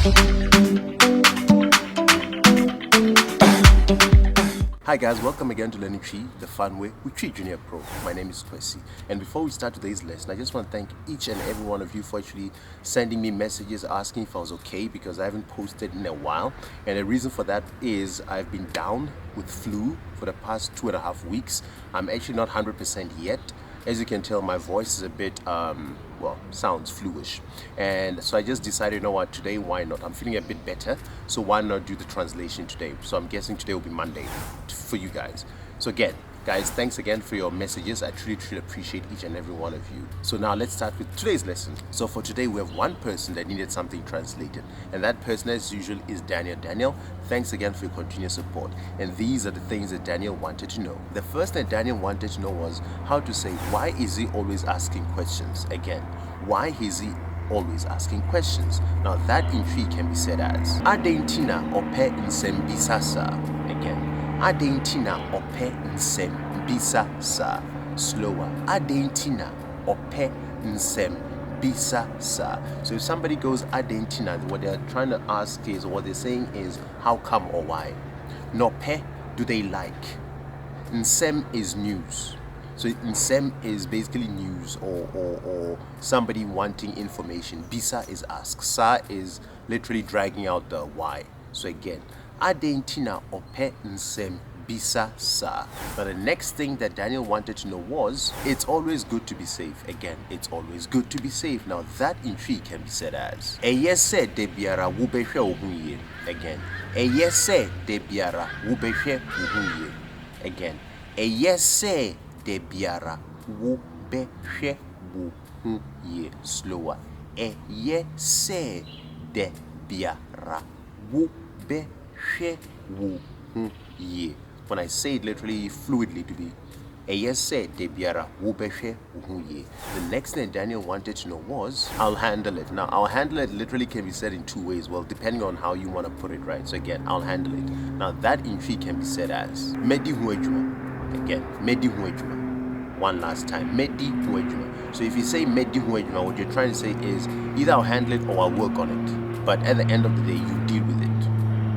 Hi guys, welcome again to Learning Tree, the fun way with Tree Junior Pro. My name is Kwesi, and before we start today's lesson, I just want to thank each and every one of you for actually sending me messages asking if I was okay, because I haven't posted in a while, and the reason for that is I've been down with flu for the past 2.5 weeks. I'm actually not 100% yet. As you can tell, my voice is a bit, sounds fluish. And so I just decided, you know what, today, why not? I'm feeling a bit better, so why not do the translation today? So I'm guessing today will be Monday for you guys. So again, guys, thanks again for your messages. I truly appreciate each and every one of you. So now let's start with today's lesson. So for today, we have one person that needed something translated, and that person, as usual, is Daniel. Daniel, thanks again for your continuous support. And these are the things that Daniel wanted to know. The first thing Daniel wanted to know was how to say, why is he always asking questions? Again, why is he always asking questions? Now that in Tree can be said as Adɛn nti na ɔpɛ nsɛmbisa saa? Again, Adɛn nti na ɔpɛ nsɛmbisa saa? Slower. Adɛn nti na ɔpɛ nsɛmbisa saa? So if somebody goes Adɛn nti na, what they're trying to ask is, or what they're saying is, how come or why? Nɔpɛ, do they like? Nsɛm is news. So nsɛm is basically news or somebody wanting information. Bisa is ask. Sa is literally dragging out the why. So again, Adɛn nti na ɔpɛ nsɛmbisa saa? Now the next thing that Daniel wanted to know was, it's always good to be safe. Again, it's always good to be safe. Now that in Tree can be said as ɛyɛ sɛ dabiara wobɛhwɛ wo ho yie. Again, ɛyɛ sɛ dabiara wobɛhwɛ wo ho yie. Again, ɛyɛ sɛ dabiara wobɛhwɛ wo ho yie. Slower. Ɛyɛ sɛ dabiara wobɛhwɛ wo ho yie. When I say it literally fluidly to be ɛyɛ sɛ dabiara wobɛhwɛ wo ho yie. The next thing Daniel wanted to know was, I'll handle it. Now I'll handle it literally can be said in two ways, well, depending on how you want to put it, right? So again, I'll handle it. Now that in Tree can be said as Mɛdi ho adwuma. Again, Mɛdi ho adwuma. One last time, Mɛdi ho adwuma. So if you say Mɛdi ho adwuma, what you're trying to say is either I'll handle it or I'll work on it. But at the end of the day, you deal with it.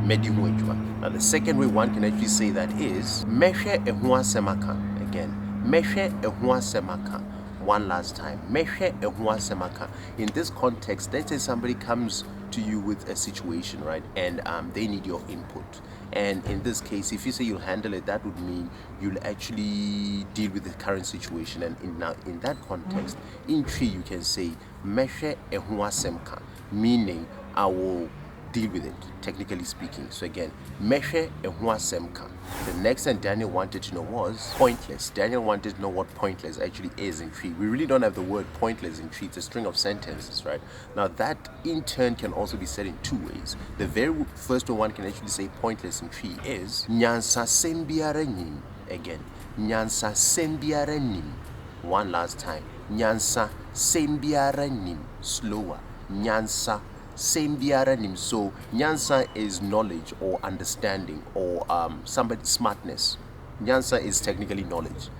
Mɛdi ho adwuma. Now the second way one can actually say that is Mehwɛ ɛho asɛm aka. Again, Mehwɛ ɛho asɛm aka. One last time, Mehwɛ ɛho asɛm aka. In this context, let's say somebody comes to you with a situation, right? And they need your input. And in this case, if you say you'll handle it, that would mean you'll actually deal with the current situation. And in that context, in Tree, you can say Mehwɛ ɛho asɛm ka, meaning I will deal with it, technically speaking. So again, Mehwɛ ɛho asɛm ka. The next thing Daniel wanted to know was pointless. Daniel wanted to know what pointless actually is in Tree. We really don't have the word pointless in Tree. It's a string of sentences, right? Now that in turn can also be said in two ways. The very first one can actually say pointless in Tree is Nyansasɛm biara nnim. Again, Nyansasɛm biara nnim. One last time, Nyansasɛm biara nnim. Slower. Nyansasɛm biara nnim. So Nyansa is knowledge or understanding or somebody's smartness. Nyansa is technically knowledge.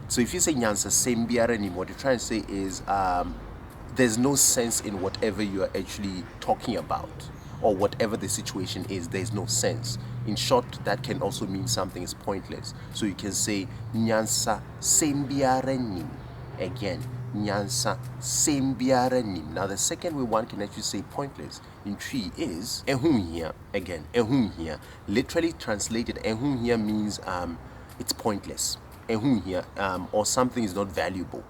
So if you say Nyansasɛm biara nnim, what you're trying to say is there's no sense in whatever you are actually talking about, or whatever the situation is, there's no sense. In short, that can also mean something is pointless. So you can say Nyansasɛm biara nnim. Again, Nyansasɛm biara nnim. Now the second way one can actually say pointless in Tree is ɛho nhia. Again, ɛho nhia. Literally translated, ɛho nhia means it's pointless. Ɛho nhia, or something is not valuable.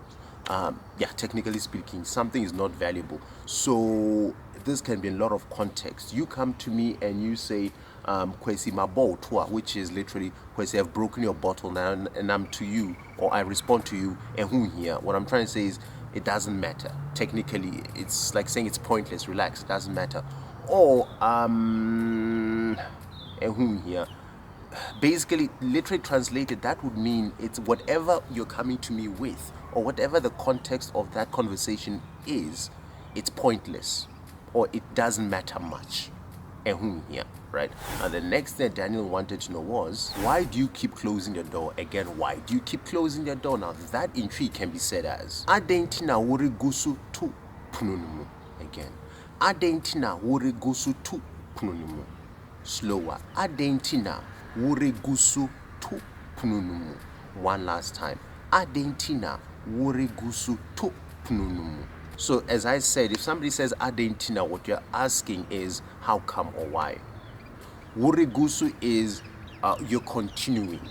Technically speaking, something is not valuable. So this can be a lot of context. You come to me and you say, Kwesi mabɔ toa, which is literally Kwesi, I've broken your bottle now, and I'm to you, or I respond to you, ɛho nhia. What I'm trying to say is it doesn't matter. Technically, it's like saying it's pointless, relax, it doesn't matter. Or ɛho nhia. Basically, literally translated, that would mean it's whatever you're coming to me with, or whatever the context of that conversation is, it's pointless, or it doesn't matter much. Ɛho nhia. Right? Now the next thing Daniel wanted to know was, why do you keep closing the door? Again, why do you keep closing the door? Now that in Tree can be said as Adɛn nti na woreguso to pono no mu. Again, Adɛn nti na woreguso to pono no mu. Slower. Adɛn nti na woreguso to pono no mu. One last time. Adɛn nti na woreguso to pono no mu. So as I said, if somebody says adɛn nti na, what you're asking is how come or why. Woreguso is you're continuing.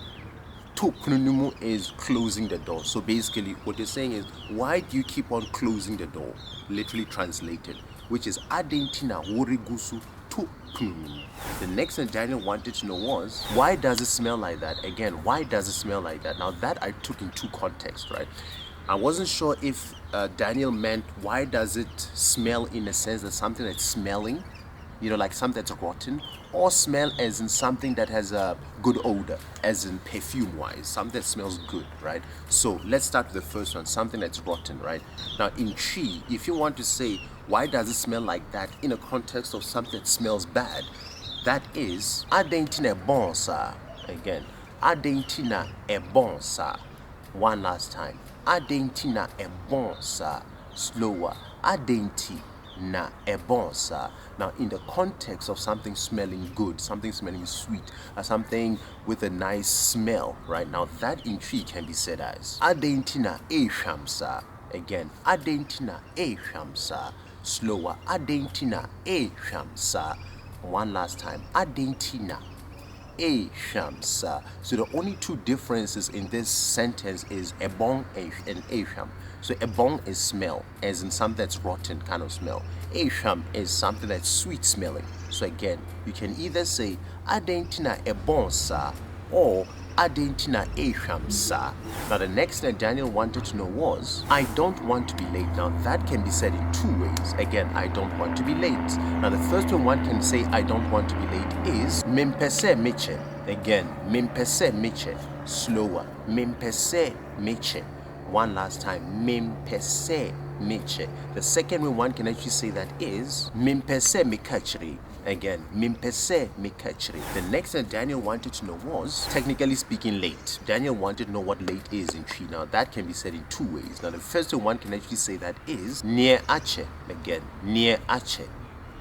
To pono no mu is closing the door. So basically what you're saying is, why do you keep on closing the door? Literally translated, which is adɛn nti na woreguso to pono no mu. The next thing Daniel wanted to know was, why does it smell like that? Again, why does it smell like that? Now that I took in two contexts, right? I wasn't sure if Daniel meant why does it smell in a sense that something that's smelling, like something that's rotten, or smell as in something that has a good odor, as in perfume wise, something that smells good, right? So let's start with the first one, something that's rotten, right? Now in tree, if you want to say why does it smell like that in a context of something that smells bad, that is adɛn nti na ɛbɔn saa. Again, adɛn nti na ɛbɔn saa. One last time. Adɛn nti na ɛbɔn saa. Slower. Adɛn nti na ɛbɔn saa. Now in the context of something smelling good, something smelling sweet, or something with a nice smell, right? Now that in tree can be said as adɛn nti na ɛhwam saa. Again, adɛn nti na ɛhwam saa. Slower. Adɛn nti na ɛhwam saa. One last time. Adɛn nti na ɛhwam saa. So the only two differences in this sentence is ɛbɔn and ɛhwam. So ɛbɔn is smell, as in something that's rotten kind of smell. Ɛhwam is something that's sweet smelling. So again, you can either say adɛn nti na ɛbɔn saa or adɛn nti na ɛhwam saa. Now the next thing Daniel wanted to know was, I don't want to be late. Now that can be said in two ways. Again, I don't want to be late. Now the first one can say I don't want to be late is Memmpɛ Sɛ mɛhyɛ. Again, Memmpɛ Sɛ mɛhyɛ. Slower. Memmpɛ Sɛ mɛhyɛ. One last time. Memmpɛ Sɛ mɛhyɛ. The second one can actually say that is Memmpɛ Sɛ mɛka akyire. Again, Memmpɛ Sɛ mɛka akyire. The next thing Daniel wanted to know was, technically speaking, late. Daniel wanted to know what late is in tree. Now that can be said in two ways. Now the first one can actually say that is Nneɛ akyɛ. Again, Nneɛ akyɛ.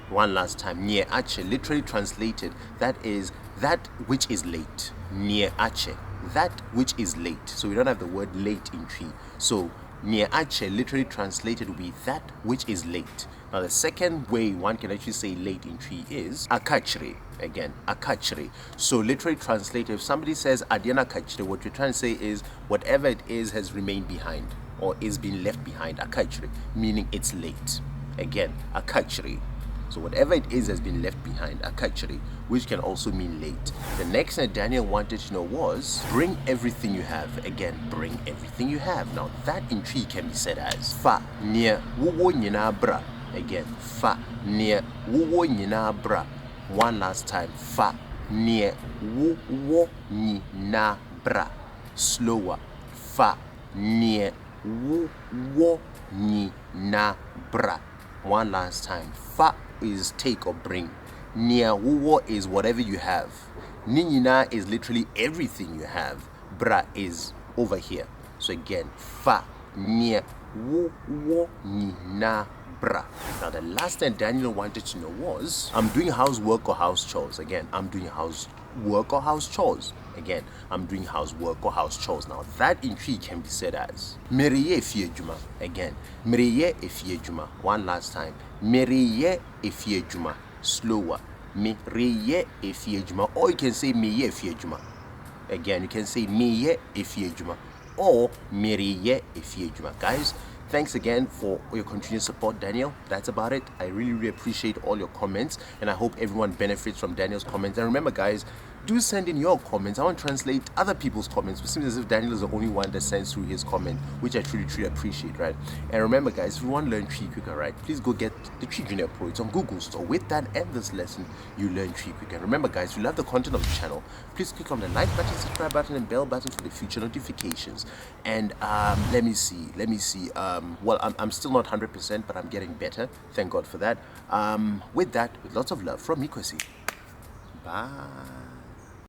One last time. Nneɛ akyɛ. Literally translated, that is that which is late. Nneɛ akyɛ. That which is late. So we don't have the word late in tree. So Nneɛ akyɛ literally translated will be that which is late. Now the second way one can actually say late in tree is akyire. Again, akyire. So literally translated, if somebody says adeɛ akyire, what you're trying to say is whatever it is has remained behind or is being left behind. Akyire, meaning it's late. Again, akyire. So whatever it is has been left behind. Akyire, which can also mean late. The next thing Daniel wanted to know was, bring everything you have. Again, bring everything you have. Now that in tree can be said as fa nneɛ wowɔ nyinaa bra. Again, fa nneɛ wowɔ nyinaa bra. One last time. Fa nneɛ wowɔ nyinaa bra. Slower. Fa nneɛ wowɔ nyinaa bra. One last time. Fa is take or bring. Nneɛ wowɔ is whatever you have. Ne nyinaa is literally everything you have. Bra is over here. So again, fa nneɛ wowɔ nyinaa bra. Now the last thing Daniel wanted to know was, I'm doing housework or house chores. Again, I'm doing housework or house chores. Again, I'm doing housework or house chores. Now that in tree can be said as Mereyɛ efie dwuma. Again, Mereyɛ efie dwuma. One last time. Mereyɛ efie dwuma. Slower. Mereyɛ efie dwuma. Or you can say meyɛ efie dwuma. Again, you can say meyɛ efie dwuma or Mereyɛ efie dwuma. Guys, thanks again for your continued support, Daniel. That's about it. I really appreciate all your comments, and I hope everyone benefits from Daniel's comments. And remember, guys, do send in your comments. I want to translate other people's comments. It seems as if Daniel is the only one that sends through his comment, which I truly appreciate, right? And remember, guys, if you want to learn tree quicker, right, please go get the Tree Junior Pro. It's on Google Store. With that and this lesson, you learn tree quicker. Remember, guys, if you love the content of the channel, please click on the like button, subscribe button, and bell button for the future notifications. And let me see. Well, I'm still not 100%, but I'm getting better. Thank God for that. With that, with lots of love from me, Kwesi. Bye.